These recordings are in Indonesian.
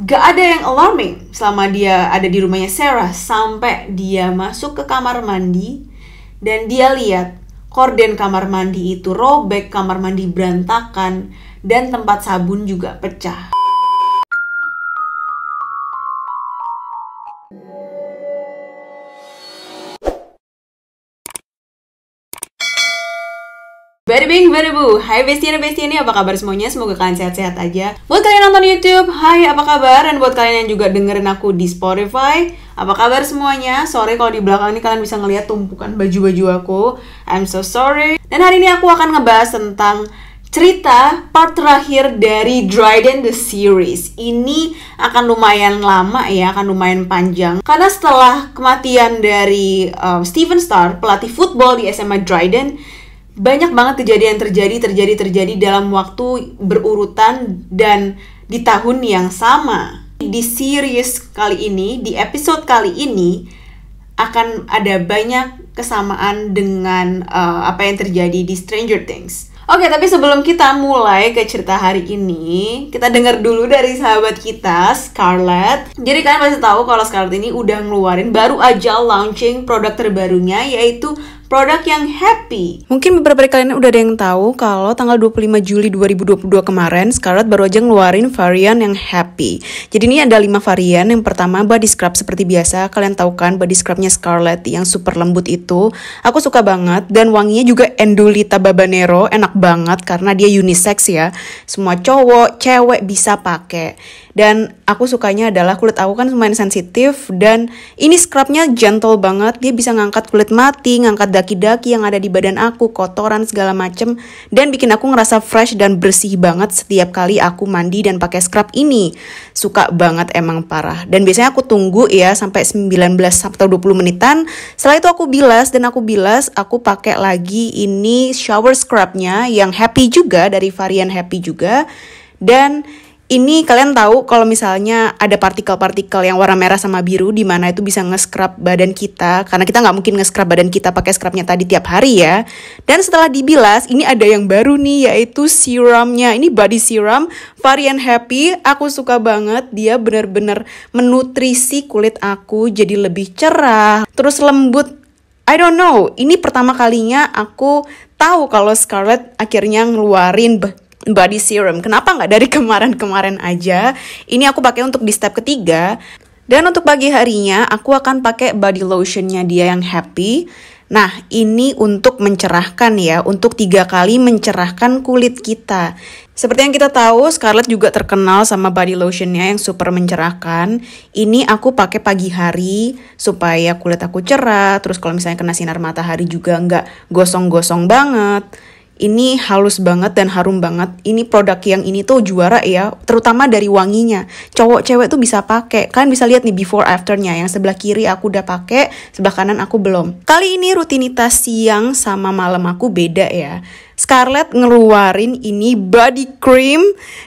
Gak ada yang alarming selama dia ada di rumahnya Sarah, sampai dia masuk ke kamar mandi dan dia lihat korden kamar mandi itu robek, kamar mandi berantakan, dan tempat sabun juga pecah. Bada bing, bada bu. Hai bestie ini, apa kabar semuanya? Semoga kalian sehat-sehat aja. Buat kalian nonton YouTube, hai apa kabar? Dan buat kalian yang juga dengerin aku di Spotify, apa kabar semuanya? Sorry kalau di belakang ini kalian bisa ngeliat tumpukan baju-baju aku. I'm so sorry. Dan hari ini aku akan ngebahas tentang cerita part terakhir dari Dryden The Series. Ini akan lumayan lama ya, akan lumayan panjang. Karena setelah kematian dari Stephen Starr, pelatih football di SMA Dryden, banyak banget kejadian terjadi dalam waktu berurutan dan di tahun yang sama. Di series kali ini, di episode kali ini, akan ada banyak kesamaan dengan apa yang terjadi di Stranger Things. Oke, tapi sebelum kita mulai ke cerita hari ini, kita dengar dulu dari sahabat kita, Scarlett. Jadi kalian pasti tahu kalau Scarlett ini udah ngeluarin, baru aja launching produk terbarunya, yaitu produk yang happy. Mungkin beberapa dari kalian udah ada yang tahu kalau tanggal 25 Juli 2022 kemarin, Scarlett baru aja ngeluarin varian yang happy. Jadi ini ada 5 varian. Yang pertama body scrub seperti biasa. Kalian tahu kan body scrubnya Scarlett yang super lembut itu. Aku suka banget dan wanginya juga Endulita Babanero. Enak banget karena dia unisex ya. Semua cowok, cewek bisa pakai. Dan aku sukanya adalah kulit aku kan lumayan sensitif, dan ini scrubnya gentle banget. Dia bisa ngangkat kulit mati, ngangkat daki-daki yang ada di badan aku, kotoran segala macem, dan bikin aku ngerasa fresh dan bersih banget setiap kali aku mandi dan pakai scrub ini. Suka banget emang parah. Dan biasanya aku tunggu ya sampai 19 atau 20 menitan. Setelah itu aku bilas, dan aku pakai lagi ini shower scrubnya yang happy juga, dari varian happy juga. Dan ini kalian tahu kalau misalnya ada partikel-partikel yang warna merah sama biru, di mana itu bisa nge-scrub badan kita, karena kita nggak mungkin nge-scrub badan kita pakai scrubnya tadi tiap hari ya. Dan setelah dibilas, ini ada yang baru nih, yaitu serumnya. Ini body serum varian happy. Aku suka banget, dia bener-bener menutrisi kulit aku jadi lebih cerah, terus lembut. I don't know, ini pertama kalinya aku tahu kalau Scarlett akhirnya ngeluarin body serum. Kenapa nggak dari kemarin-kemarin aja? Ini aku pakai untuk di step ketiga. Dan untuk pagi harinya, aku akan pakai body lotionnya dia yang happy. Nah, ini untuk mencerahkan ya, untuk 3 kali mencerahkan kulit kita. Seperti yang kita tahu, Scarlett juga terkenal sama body lotionnya yang super mencerahkan. Ini aku pakai pagi hari supaya kulit aku cerah. Terus kalau misalnya kena sinar matahari juga nggak gosong-gosong banget. Ini halus banget dan harum banget. Ini produk yang ini tuh juara ya, terutama dari wanginya. Cowok cewek tuh bisa pakai. Kalian bisa lihat nih before afternya. Yang sebelah kiri aku udah pakai, sebelah kanan aku belum. Kali ini rutinitas siang sama malam aku beda ya. Scarlett ngeluarin ini body cream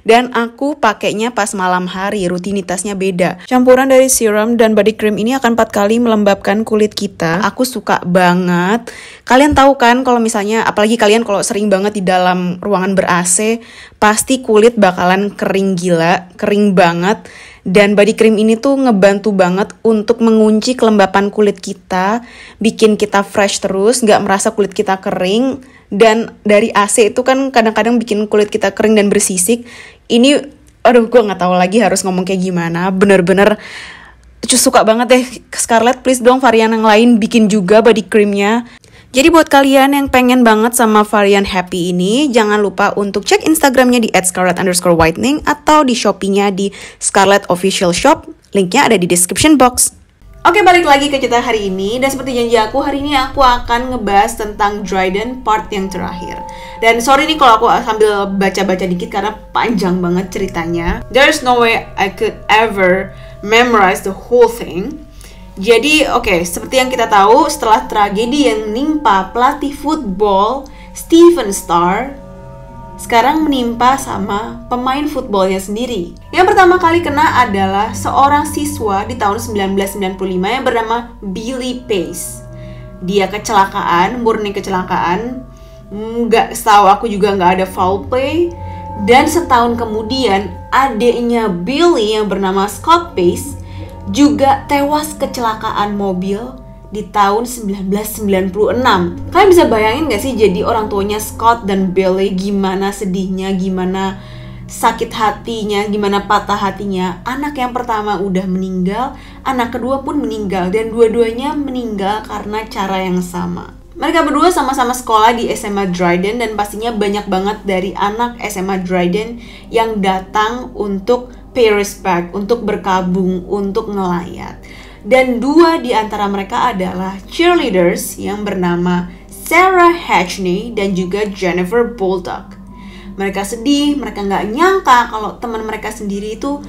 dan aku pakainya pas malam hari, rutinitasnya beda. Campuran dari serum dan body cream ini akan 4 kali melembabkan kulit kita. Aku suka banget. Kalian tahu kan kalau misalnya, apalagi kalian kalau sering banget di dalam ruangan ber-AC, pasti kulit bakalan kering gila, kering banget. Dan body cream ini tuh ngebantu banget untuk mengunci kelembapan kulit kita, bikin kita fresh terus, gak merasa kulit kita kering. Dan dari AC itu kan kadang-kadang bikin kulit kita kering dan bersisik. Ini, aduh gue gak tahu lagi harus ngomong kayak gimana. Bener-bener suka banget deh. Scarlett, please dong varian yang lain bikin juga body creamnya. Jadi buat kalian yang pengen banget sama varian happy ini, jangan lupa untuk cek Instagramnya di @scarlett_whitening atau di Shopee-nya di Scarlett Official Shop. Linknya ada di description box. Oke, balik lagi ke cerita hari ini. Dan seperti janji aku, hari ini aku akan ngebahas tentang Dryden part yang terakhir. Dan sorry nih kalau aku sambil baca-baca dikit karena panjang banget ceritanya. There's no way I could ever memorize the whole thing. Jadi oke, seperti yang kita tahu, setelah tragedi yang menimpa pelatih football Stephen Starr, sekarang menimpa sama pemain footballnya sendiri. Yang pertama kali kena adalah seorang siswa di tahun 1995 yang bernama Billy Pace. Dia kecelakaan, murni kecelakaan. Setahu aku juga nggak ada foul play. Dan setahun kemudian, adiknya Billy yang bernama Scott Pace juga tewas kecelakaan mobil di tahun 1996. Kalian bisa bayangin gak sih jadi orang tuanya Scott dan Billy gimana sedihnya, gimana sakit hatinya, gimana patah hatinya. Anak yang pertama udah meninggal, anak kedua pun meninggal, dan dua-duanya meninggal karena cara yang sama. Mereka berdua sama-sama sekolah di SMA Dryden, dan pastinya banyak banget dari anak SMA Dryden yang datang untuk pay respect, untuk berkabung, untuk ngelayat. Dan dua di antara mereka adalah cheerleaders yang bernama Sarah Hatchney dan juga Jennifer Baldock. Mereka sedih, mereka nggak nyangka kalau teman mereka sendiri itu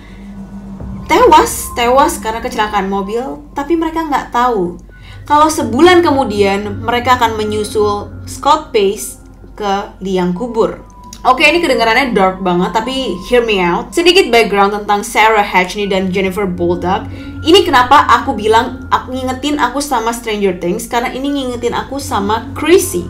tewas karena kecelakaan mobil, tapi mereka nggak tahu kalau sebulan kemudian mereka akan menyusul Scott Pace ke liang kubur. Oke, ini kedengarannya dark banget, tapi hear me out. Sedikit background tentang Sarah Hatchney dan Jennifer Baldock. Ini kenapa aku bilang ngingetin aku sama Stranger Things, karena ini ngingetin aku sama Chrissy.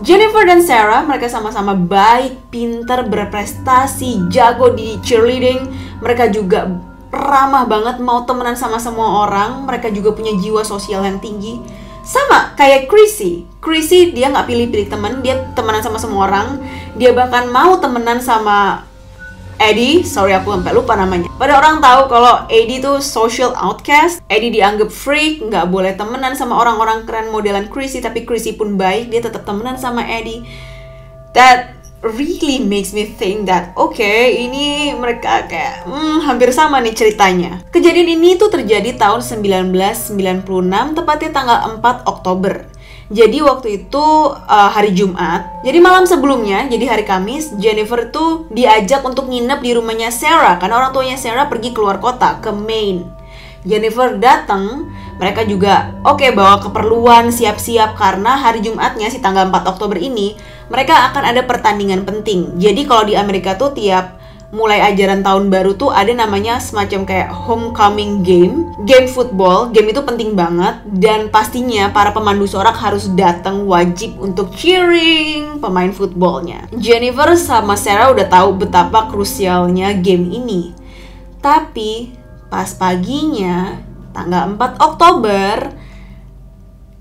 Jennifer dan Sarah, mereka sama-sama baik, pintar, berprestasi, jago di cheerleading. Mereka juga ramah banget, mau temenan sama semua orang. Mereka juga punya jiwa sosial yang tinggi. Sama kayak Chrissy. Chrissy dia nggak pilih-pilih teman, dia temenan sama semua orang. Dia bahkan mau temenan sama Eddie, sorry aku sampai lupa namanya. Pada orang tahu kalau Eddie tuh social outcast, Eddie dianggap freak, nggak boleh temenan sama orang-orang keren modelan Chrissy, tapi Chrissy pun baik, dia tetap temenan sama Eddie. That really makes me think that okay, ini mereka kayak hampir sama nih ceritanya. Kejadian ini tuh terjadi tahun 1996, tepatnya tanggal 4 Oktober. Jadi waktu itu hari Jumat. Jadi malam sebelumnya, jadi hari Kamis, Jennifer tuh diajak untuk nginep di rumahnya Sarah karena orang tuanya Sarah pergi keluar kota ke Maine. Jennifer datang, mereka juga bawa keperluan, siap-siap karena hari Jumatnya si tanggal 4 Oktober ini mereka akan ada pertandingan penting. Jadi kalau di Amerika tuh tiap mulai ajaran tahun baru tuh ada namanya semacam kayak homecoming game football. Game itu penting banget dan pastinya para pemandu sorak harus datang wajib untuk cheering pemain footballnya. Jennifer sama Sarah udah tahu betapa krusialnya game ini. Tapi pas paginya tanggal 4 Oktober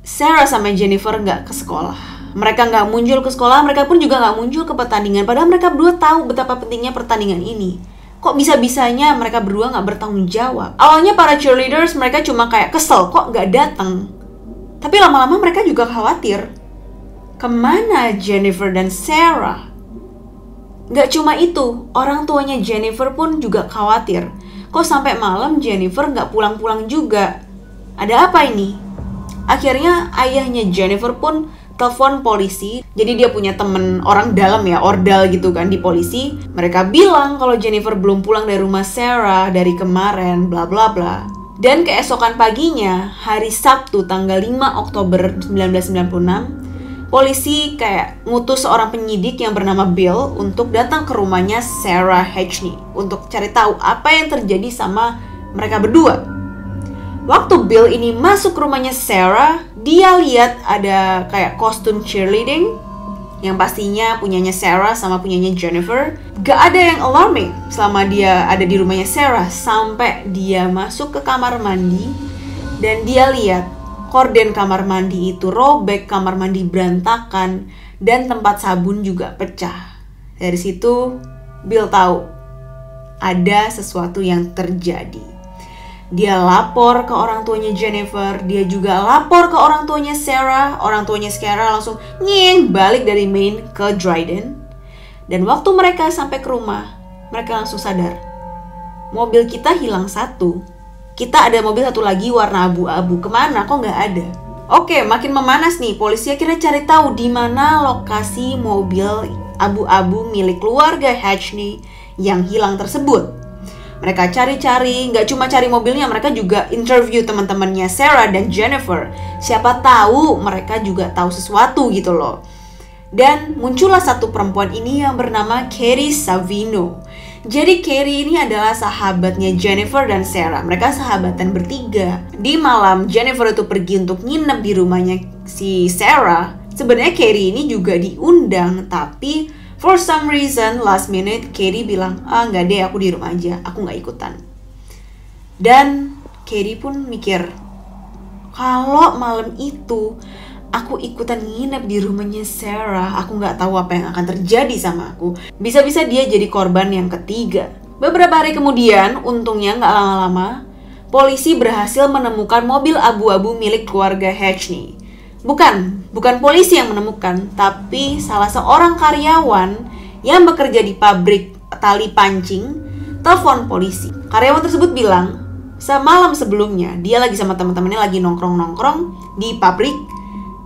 Sarah sama Jennifer nggak ke sekolah. Mereka nggak muncul ke sekolah, mereka pun juga nggak muncul ke pertandingan. Padahal mereka berdua tahu betapa pentingnya pertandingan ini. Kok bisa-bisanya mereka berdua nggak bertanggung jawab? Awalnya para cheerleaders mereka cuma kayak kesel kok nggak datang. Tapi lama-lama mereka juga khawatir. Kemana Jennifer dan Sarah? Nggak cuma itu, orang tuanya Jennifer pun juga khawatir. Kok sampai malam Jennifer nggak pulang-pulang juga? Ada apa ini? Akhirnya ayahnya Jennifer pun telepon polisi. Jadi dia punya temen orang dalam ya, ordal gitu kan di polisi. Mereka bilang kalau Jennifer belum pulang dari rumah Sarah dari kemarin, bla bla bla. Dan keesokan paginya, hari Sabtu tanggal 5 Oktober 1996, polisi kayak ngutus seorang penyidik yang bernama Bill untuk datang ke rumahnya Sarah Hatchney untuk cari tahu apa yang terjadi sama mereka berdua. Waktu Bill ini masuk ke rumahnya Sarah, dia lihat ada kayak kostum cheerleading yang pastinya punyanya Sarah sama punyanya Jennifer. Gak ada yang alarming selama dia ada di rumahnya Sarah sampai dia masuk ke kamar mandi dan dia lihat korden kamar mandi itu robek, kamar mandi berantakan, dan tempat sabun juga pecah. Dari situ Bill tahu ada sesuatu yang terjadi. Dia lapor ke orang tuanya Jennifer, dia juga lapor ke orang tuanya Sarah. Orang tuanya Sarah langsung balik dari Maine ke Dryden. Dan waktu mereka sampai ke rumah, mereka langsung sadar, mobil kita hilang satu. Kita ada mobil satu lagi warna abu-abu, kemana kok nggak ada? Oke, makin memanas nih, polisi akhirnya cari tahu di mana lokasi mobil abu-abu milik keluarga Hatchney yang hilang tersebut. Mereka cari-cari, nggak cuma cari mobilnya, mereka juga interview teman-temannya Sarah dan Jennifer. Siapa tahu mereka juga tahu sesuatu gitu loh. Dan muncullah satu perempuan ini yang bernama Carrie Savino. Jadi Carrie ini adalah sahabatnya Jennifer dan Sarah. Mereka sahabatan bertiga. Di malam Jennifer itu pergi untuk nginep di rumahnya si Sarah. Sebenarnya Carrie ini juga diundang, tapi For some reason, last minute, Katie bilang, nggak deh, aku di rumah aja, aku nggak ikutan. Dan Katie pun mikir, kalau malam itu aku ikutan nginep di rumahnya Sarah, aku nggak tahu apa yang akan terjadi sama aku. Bisa-bisa dia jadi korban yang ketiga. Beberapa hari kemudian, untungnya nggak lama-lama, polisi berhasil menemukan mobil abu-abu milik keluarga Hatchney. Bukan polisi yang menemukan, tapi salah seorang karyawan yang bekerja di pabrik tali pancing telepon polisi. Karyawan tersebut bilang, semalam sebelumnya dia lagi sama teman-temannya lagi nongkrong-nongkrong di pabrik.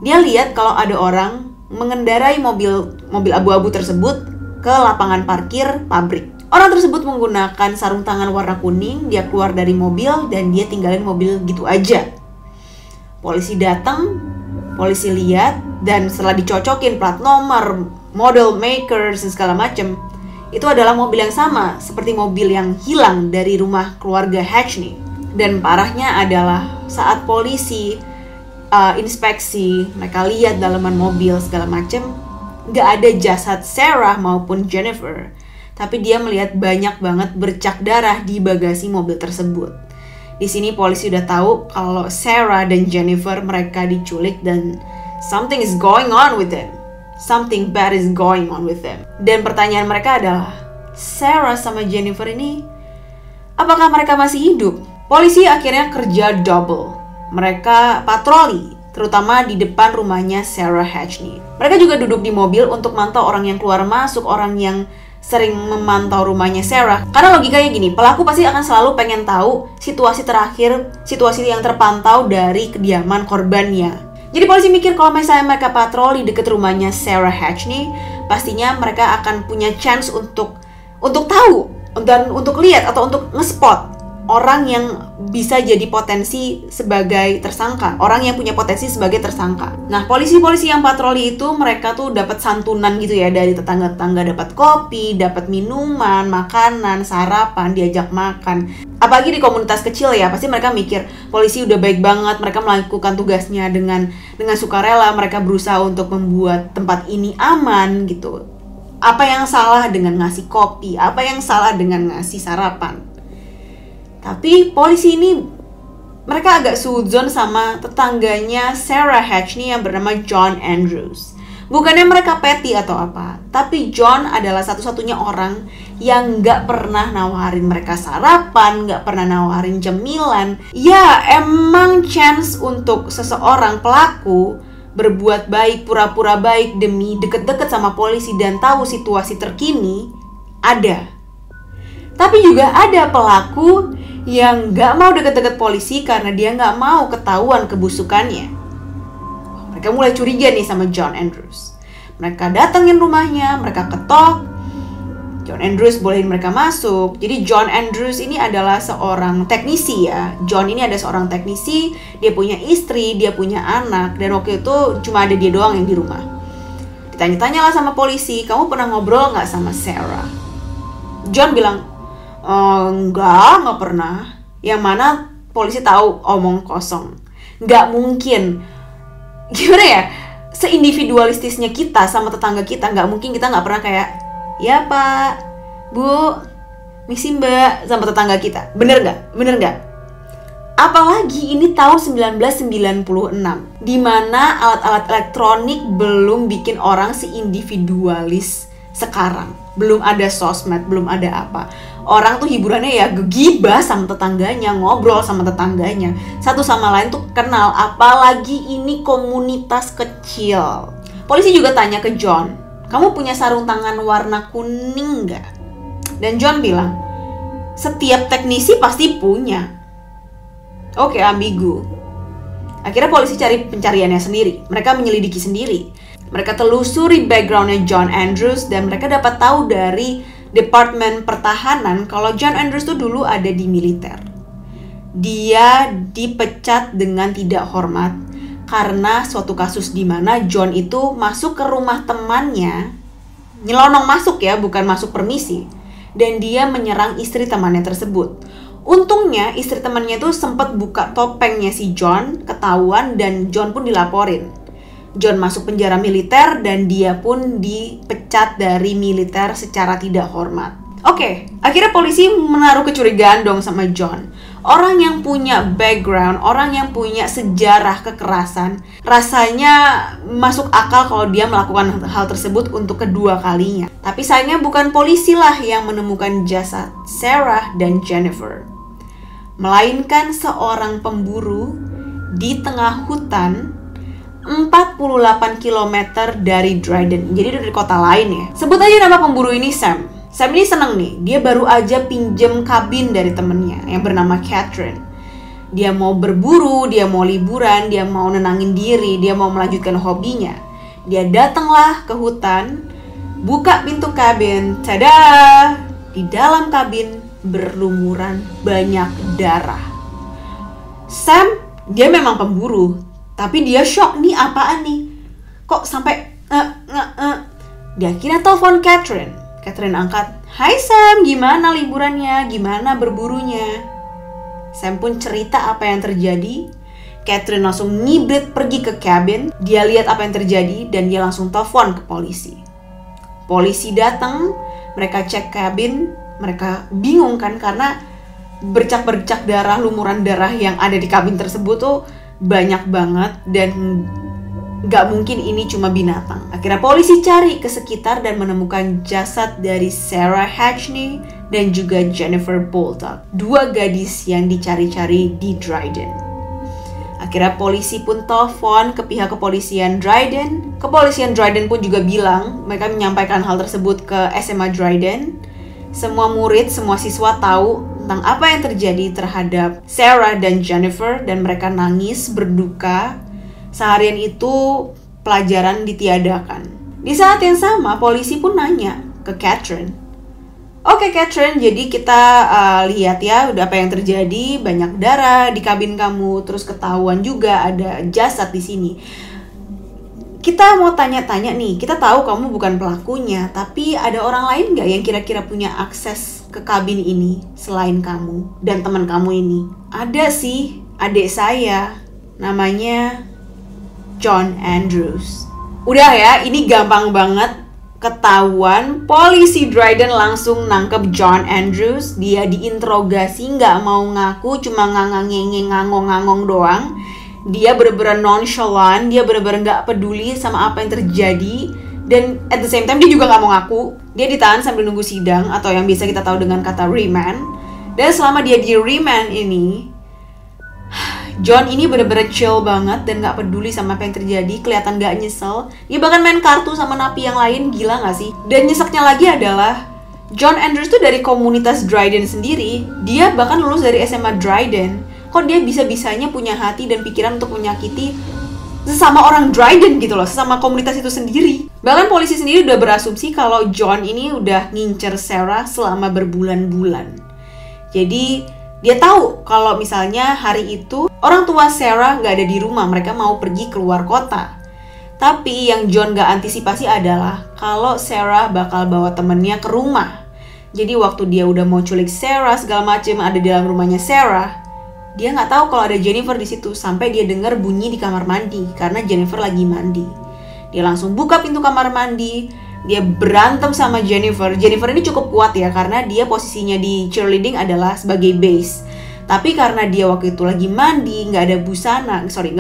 Dia lihat kalau ada orang mengendarai mobil abu-abu tersebut ke lapangan parkir pabrik. Orang tersebut menggunakan sarung tangan warna kuning. Dia keluar dari mobil dan dia tinggalin mobil gitu aja. Polisi datang, polisi lihat, dan setelah dicocokin plat nomor, model, makers, dan segala macam, itu adalah mobil yang sama seperti mobil yang hilang dari rumah keluarga Hatchney. Dan parahnya adalah saat polisi inspeksi, mereka lihat dalaman mobil segala macam, nggak ada jasad Sarah maupun Jennifer, tapi dia melihat banyak banget bercak darah di bagasi mobil tersebut. Di sini polisi udah tahu kalau Sarah dan Jennifer mereka diculik dan something is going on with them. Something bad is going on with them. Dan pertanyaan mereka adalah, Sarah sama Jennifer ini, apakah mereka masih hidup? Polisi akhirnya kerja double. Mereka patroli, terutama di depan rumahnya Sarah Hatchney. Mereka juga duduk di mobil untuk mantau orang yang keluar masuk, orang yang sering memantau rumahnya Sarah. Karena logikanya gini, pelaku pasti akan selalu pengen tahu situasi terakhir, situasi yang terpantau dari kediaman korbannya. Jadi polisi mikir kalau misalnya mereka patroli dekat rumahnya Sarah Hatchney, pastinya mereka akan punya chance untuk tahu dan untuk lihat atau untuk nge-spot orang yang bisa jadi potensi sebagai tersangka, orang yang punya potensi sebagai tersangka. Nah, polisi-polisi yang patroli itu mereka tuh dapat santunan gitu ya dari tetangga-tetangga, dapat kopi, dapat minuman, makanan, sarapan, diajak makan. Apalagi di komunitas kecil ya, pasti mereka mikir polisi udah baik banget, mereka melakukan tugasnya dengan sukarela, mereka berusaha untuk membuat tempat ini aman gitu. Apa yang salah dengan ngasih kopi? Apa yang salah dengan ngasih sarapan? Tapi polisi ini mereka agak suudzon sama tetangganya Sarah Hatchney yang bernama John Andrews. Bukannya mereka petty atau apa, tapi John adalah satu-satunya orang yang gak pernah nawarin mereka sarapan, gak pernah nawarin cemilan. Ya, emang chance untuk seseorang pelaku berbuat baik, pura-pura baik demi deket-deket sama polisi dan tahu situasi terkini ada. Tapi juga ada pelaku yang gak mau deket-deket polisi karena dia gak mau ketahuan kebusukannya. Mereka mulai curiga nih sama John Andrews. Mereka datengin rumahnya, mereka ketok. John Andrews bolehin mereka masuk. Jadi John Andrews ini adalah seorang teknisi ya. John ini ada seorang teknisi, dia punya istri, dia punya anak. Dan waktu itu cuma ada dia doang yang di rumah. Ditanya-tanyalah sama polisi, kamu pernah ngobrol gak sama Sarah? John bilang, enggak pernah. Yang mana polisi tahu omong kosong. Nggak mungkin. Gimana ya? Seindividualistisnya kita sama tetangga kita, nggak mungkin kita nggak pernah kayak, ya Pak, Bu, misi Mbak sama tetangga kita. Bener nggak? Apalagi ini tahun 1996, di mana alat-alat elektronik belum bikin orang seindividualis sekarang. Belum ada sosmed, belum ada apa. Orang tuh hiburannya ya gegibah sama tetangganya, ngobrol sama tetangganya. Satu sama lain tuh kenal, apalagi ini komunitas kecil. Polisi juga tanya ke John, kamu punya sarung tangan warna kuning nggak? Dan John bilang, setiap teknisi pasti punya. Oke, ambigu. Akhirnya polisi cari pencariannya sendiri. Mereka menyelidiki sendiri. Mereka telusuri backgroundnya John Andrews dan mereka dapat tahu dari Departemen Pertahanan kalau John Andrews tuh dulu ada di militer. Dia dipecat dengan tidak hormat karena suatu kasus di mana John itu masuk ke rumah temannya, nyelonong masuk ya, bukan masuk permisi, dan dia menyerang istri temannya tersebut. Untungnya istri temannya tuh sempat buka topengnya si John, ketahuan dan John pun dilaporin. John masuk penjara militer dan dia pun dipecat dari militer secara tidak hormat. Oke, akhirnya polisi menaruh kecurigaan dong sama John. Orang yang punya background, orang yang punya sejarah kekerasan, rasanya masuk akal kalau dia melakukan hal tersebut untuk kedua kalinya. Tapi sayangnya bukan polisi lah yang menemukan jasad Sarah dan Jennifer, melainkan seorang pemburu di tengah hutan 48 km dari Dryden. Jadi dari kota lain ya. Sebut aja nama pemburu ini Sam. Sam ini seneng nih, dia baru aja pinjem kabin dari temennya yang bernama Catherine. Dia mau berburu, dia mau liburan, dia mau nenangin diri, dia mau melanjutkan hobinya. Dia datanglah ke hutan, buka pintu kabin, tada! Di dalam kabin berlumuran banyak darah. Sam, dia memang pemburu, tapi dia shock, nih apaan nih? Kok sampai Dia akhirnya telepon Catherine. Catherine angkat, "Hai Sam, gimana liburannya? Gimana berburunya?" Sam pun cerita apa yang terjadi. Catherine langsung ngibrit pergi ke cabin. Dia lihat apa yang terjadi dan dia langsung telepon ke polisi. Polisi datang, mereka cek cabin. Mereka bingung kan karena bercak-bercak darah, lumuran darah yang ada di kabin tersebut tuh banyak banget dan gak mungkin ini cuma binatang. Akhirnya polisi cari ke sekitar dan menemukan jasad dari Sarah Hatchney dan juga Jennifer Bolduc, dua gadis yang dicari-cari di Dryden. Akhirnya polisi pun telepon ke pihak kepolisian Dryden. Kepolisian Dryden pun juga bilang, mereka menyampaikan hal tersebut ke SMA Dryden. Semua murid, semua siswa tahu tentang apa yang terjadi terhadap Sarah dan Jennifer dan mereka nangis, berduka. Seharian itu pelajaran ditiadakan. Di saat yang sama, polisi pun nanya ke Catherine. "Oke Catherine, jadi kita lihat ya udah apa yang terjadi, banyak darah di kabin kamu, terus ketahuan juga ada jasad di sini. Kita mau tanya-tanya nih, kita tahu kamu bukan pelakunya, tapi ada orang lain nggak yang kira-kira punya akses ke kabin ini selain kamu dan teman kamu ini?" "Ada sih, adik saya, namanya John Andrews." Udah ya, ini gampang banget ketahuan. Polisi Dryden langsung nangkep John Andrews. Dia diinterogasi, nggak mau ngaku, cuma ngangong doang. Dia bener-bener nonchalant, dia bener-bener nggak peduli sama apa yang terjadi. Dan at the same time dia juga nggak mau ngaku. Dia ditahan sambil nunggu sidang atau yang biasa kita tahu dengan kata remand. Dan selama dia di remand ini, John ini bener-bener chill banget dan gak peduli sama apa yang terjadi, kelihatan gak nyesel. Dia bahkan main kartu sama napi yang lain, gila gak sih? Dan nyeseknya lagi adalah John Andrews tuh dari komunitas Dryden sendiri. Dia bahkan lulus dari SMA Dryden. Kok dia bisa-bisanya punya hati dan pikiran untuk menyakiti sesama orang Dryden gitu loh, sesama komunitas itu sendiri. Bahkan polisi sendiri udah berasumsi kalau John ini udah ngincer Sarah selama berbulan-bulan. Jadi dia tahu kalau misalnya hari itu orang tua Sarah gak ada di rumah, mereka mau pergi keluar kota. Tapi yang John gak antisipasi adalah kalau Sarah bakal bawa temennya ke rumah. Jadi waktu dia udah mau culik Sarah segala macem ada di dalam rumahnya Sarah, dia gak tahu kalau ada Jennifer di situ sampai dia dengar bunyi di kamar mandi karena Jennifer lagi mandi. Dia langsung buka pintu kamar mandi. Dia berantem sama Jennifer. Jennifer ini cukup kuat ya karena dia posisinya di cheerleading adalah sebagai base. Tapi karena dia waktu itu lagi mandi, nggak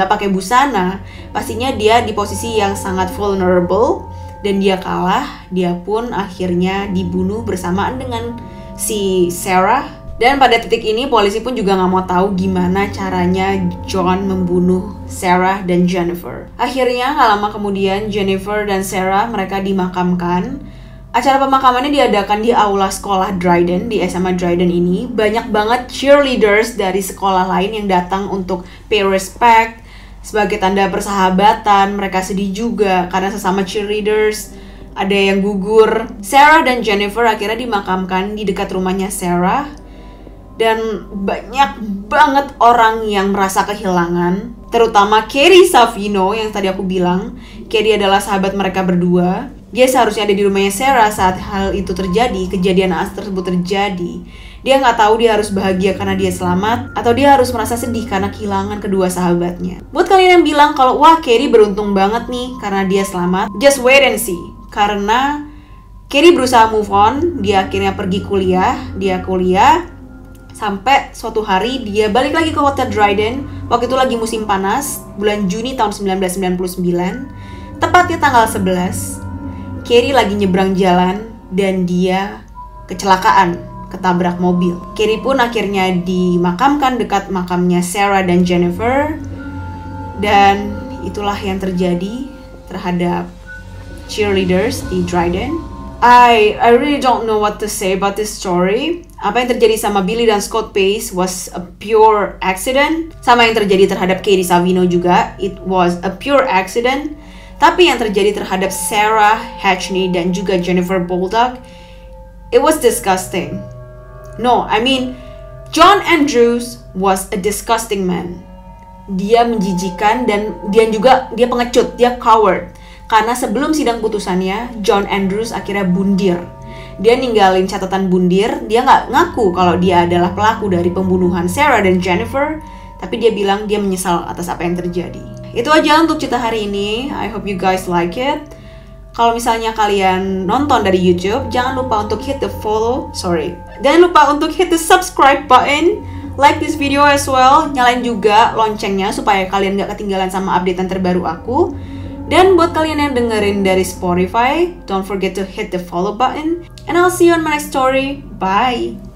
pakai busana, pastinya dia di posisi yang sangat vulnerable dan dia kalah. Dia pun akhirnya dibunuh bersamaan dengan si Sarah. Dan pada titik ini polisi pun juga nggak mau tahu gimana caranya John membunuh Sarah dan Jennifer. Akhirnya nggak lama kemudian Jennifer dan Sarah mereka dimakamkan. Acara pemakamannya diadakan di aula sekolah Dryden, di SMA Dryden ini. Banyak banget cheerleaders dari sekolah lain yang datang untuk pay respect. Sebagai tanda persahabatan, mereka sedih juga karena sesama cheerleaders. Ada yang gugur. Sarah dan Jennifer akhirnya dimakamkan di dekat rumahnya Sarah. Dan banyak banget orang yang merasa kehilangan. Terutama Carrie Savino yang tadi aku bilang. Carrie adalah sahabat mereka berdua. Dia seharusnya ada di rumahnya Sarah saat hal itu terjadi, kejadian naas tersebut terjadi. Dia nggak tahu dia harus bahagia karena dia selamat, atau dia harus merasa sedih karena kehilangan kedua sahabatnya. Buat kalian yang bilang kalau wah Carrie beruntung banget nih karena dia selamat, just wait and see. Karena Carrie berusaha move on, dia akhirnya pergi kuliah, sampai suatu hari dia balik lagi ke Hotel Dryden. Waktu itu lagi musim panas, bulan Juni tahun 1999, tepatnya tanggal 11. Carrie lagi nyebrang jalan dan dia kecelakaan, ketabrak mobil. Carrie pun akhirnya dimakamkan dekat makamnya Sarah dan Jennifer. Dan itulah yang terjadi terhadap cheerleaders di Dryden. I really don't know what to say about this story. Apa yang terjadi sama Billy dan Scott Pace was a pure accident. Sama yang terjadi terhadap Katie Savino juga, it was a pure accident. Tapi yang terjadi terhadap Sarah Hatchney dan juga Jennifer Baldock, it was disgusting. No, I mean, John Andrews was a disgusting man. Dia menjijikan dan dia pengecut, dia coward. Karena sebelum sidang putusannya, John Andrews akhirnya bundir. Dia ninggalin catatan bundir, dia nggak ngaku kalau dia adalah pelaku dari pembunuhan Sarah dan Jennifer, tapi dia bilang dia menyesal atas apa yang terjadi. Itu aja untuk cerita hari ini. I hope you guys like it. Kalau misalnya kalian nonton dari YouTube, jangan lupa untuk hit the subscribe button, like this video as well, nyalain juga loncengnya supaya kalian gak ketinggalan sama updatean terbaru aku. Dan buat kalian yang dengerin dari Spotify, don't forget to hit the follow button, and I'll see you on my next story. Bye!